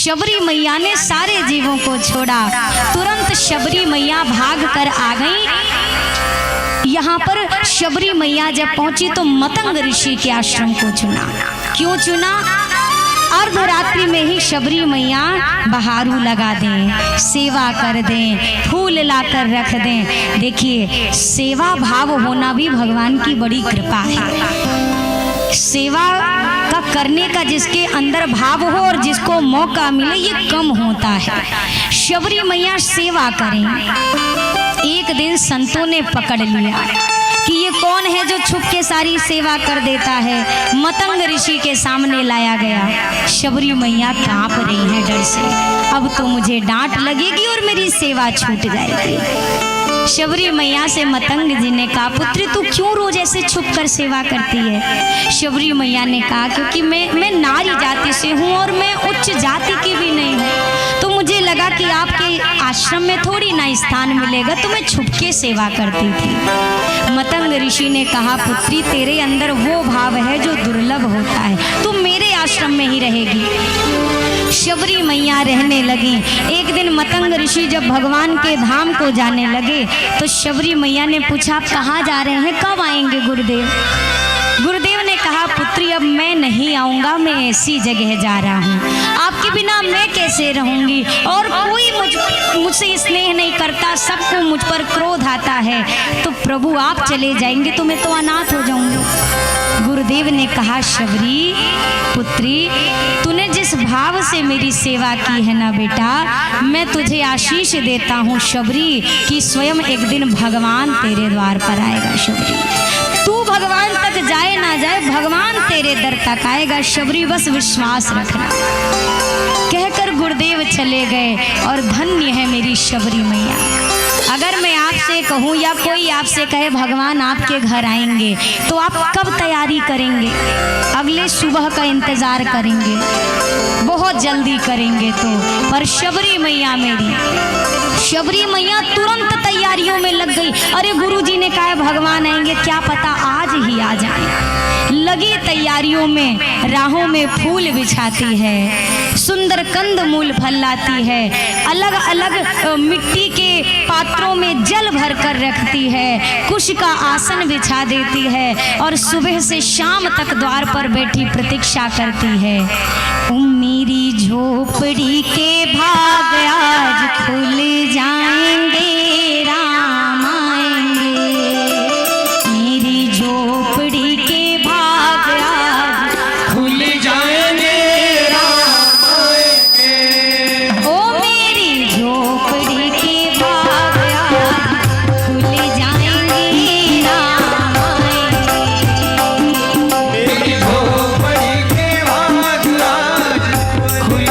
शबरी मैया ने सारे जीवों को छोड़ा। तुरंत शबरी मैया भाग कर आ गई। यहाँ पर शबरी मैया जब पहुंची तो मतंग ऋषि के आश्रम को चुना। क्यों चुना? अर्धरात्रि में ही शबरी मैया बहारू लगा दें, सेवा कर दें, फूल लाकर रख दें। देखिए, सेवा भाव होना भी भगवान की बड़ी कृपा है। सेवा का करने का जिसके अंदर भाव हो और जिसको मौका मिले, ये कम होता है। शबरी मैया सेवा करें। एक दिन संतों ने पकड़ लिया कि ये कौन है जो छुप के सारी सेवा कर देता है। मतंग ऋषि के सामने लाया गया। शबरी मैया कांप रही है डर से, अब तो मुझे डांट लगेगी और मेरी सेवा छूट जाएगी। शबरी मैया से मतंग जी ने कहा, पुत्री तू क्यों रोज ऐसे छुप कर सेवा करती है? शबरी मैया ने कहा, क्योंकि मैं नारी जाति से हूँ और मैं उच्च जाति की भी नहीं हूँ, तो मुझे लगा कि आपके आश्रम में थोड़ी ना स्थान मिलेगा, तो मैं छुप के सेवा करती थी। मतंग ऋषि ने कहा, पुत्री तेरे अंदर वो भाव है जो दुर्लभ होता है, तू मेरे आश्रम में ही रहेगी। शबरी मैया रहने लगी। एक दिन मतंग ऋषि जब भगवान के धाम को जाने लगे तो शबरी मैया ने पूछा, आप कहाँ जा रहे हैं, कब आएंगे गुरुदेव? गुरुदेव ने कहा, पुत्री अब मैं नहीं आऊँगा, मैं ऐसी जगह जा रहा हूँ, आपके बिना मैं कैसे रहूँगी, और कोई मुझसे स्नेह नहीं करता, सबको मुझ पर क्रोध आता है, तो प्रभु आप चले जाएंगे तो मैं तो अनाथ हो जाऊँगी। गुरुदेव ने कहा, शबरी पुत्री तूने जिस भाव से मेरी सेवा की है ना बेटा, मैं तुझे आशीष देता हूँ शबरी कि स्वयं एक दिन भगवान तेरे द्वार पर आएगा। शबरी तू भगवान तक जाए ना जाए, भगवान तेरे दर तक आएगा। शबरी बस विश्वास रखना। कहकर गुरुदेव चले गए और धन्य है मेरी शबरी मैया। अगर मैं आपसे कहूँ या कोई आपसे कहे भगवान आपके घर आएंगे, तो आप कब तैयारी करेंगे? अगले सुबह का इंतजार करेंगे, बहुत जल्दी करेंगे तो। पर शबरी मैया मेरी, शबरी मैया तुरंत तैयारियों में लग गई। अरे गुरुजी ने कहा भगवान आएंगे, क्या पता आज ही आ जाए। लगी तैयारियों में, राहों में फूल बिछाती है, सुंदर कंद मूल फल लाती है, अलग अलग मिट्टी के पात्रों में जल भर कर रखती है, कुश का आसन बिछा देती है और सुबह से शाम तक द्वार पर बैठी प्रतीक्षा करती है। मेरी झोपड़ी के भाग आज खुल जाएंगे, राम आएंगे। मेरी झोपड़ी के भाग आज खुल जाएंगे, राम आएंगे। ओ मेरी झोपड़ी के भाग आज खुल जाएंगे, राम आएंगे। मेरी झोपड़ी के भाग आज खुल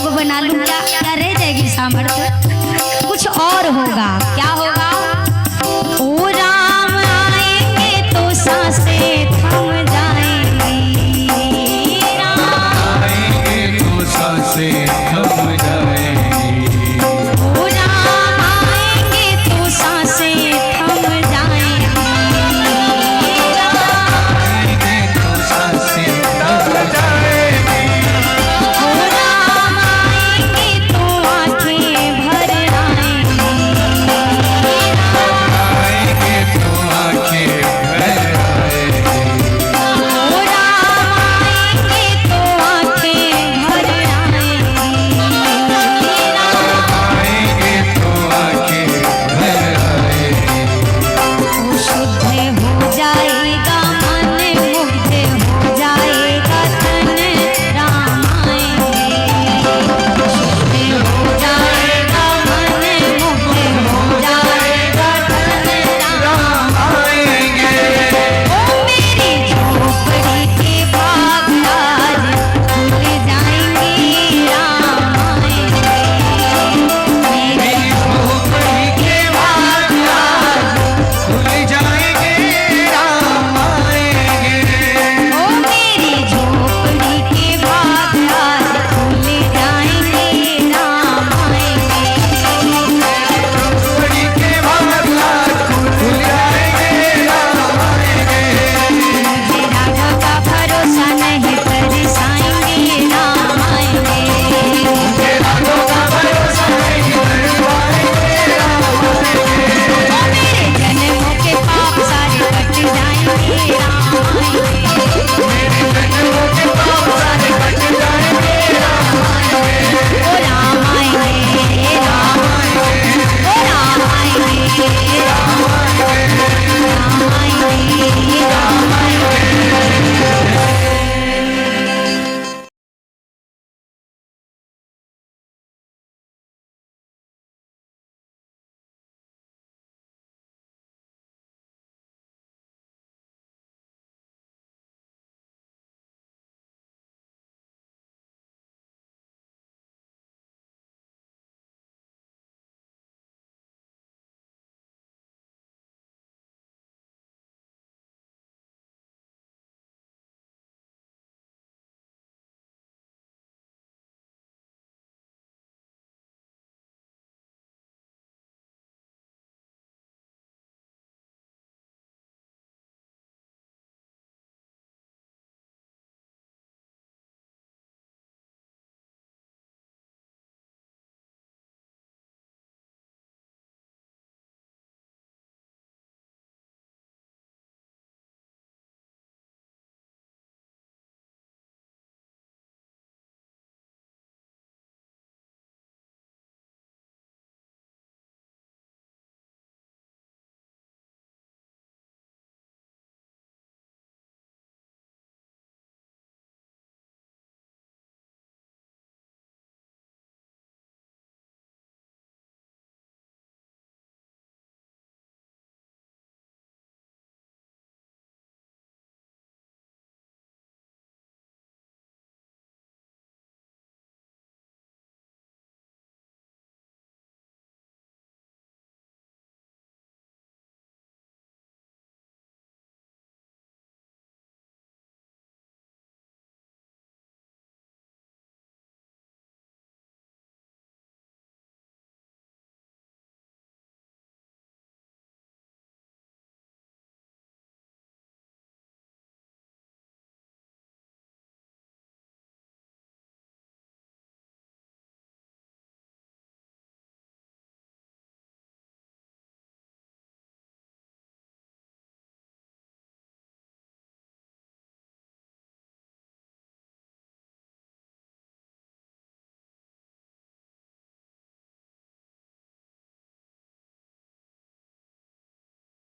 डायलॉग बना लूं क्या क्या रह जाएगी सामर्थ्य। कुछ और होगा, क्या होगा? ओ राम आएंगे तो सांसें थम जाएंगी, राम आएंगे तो सांसें थम जाएंगी।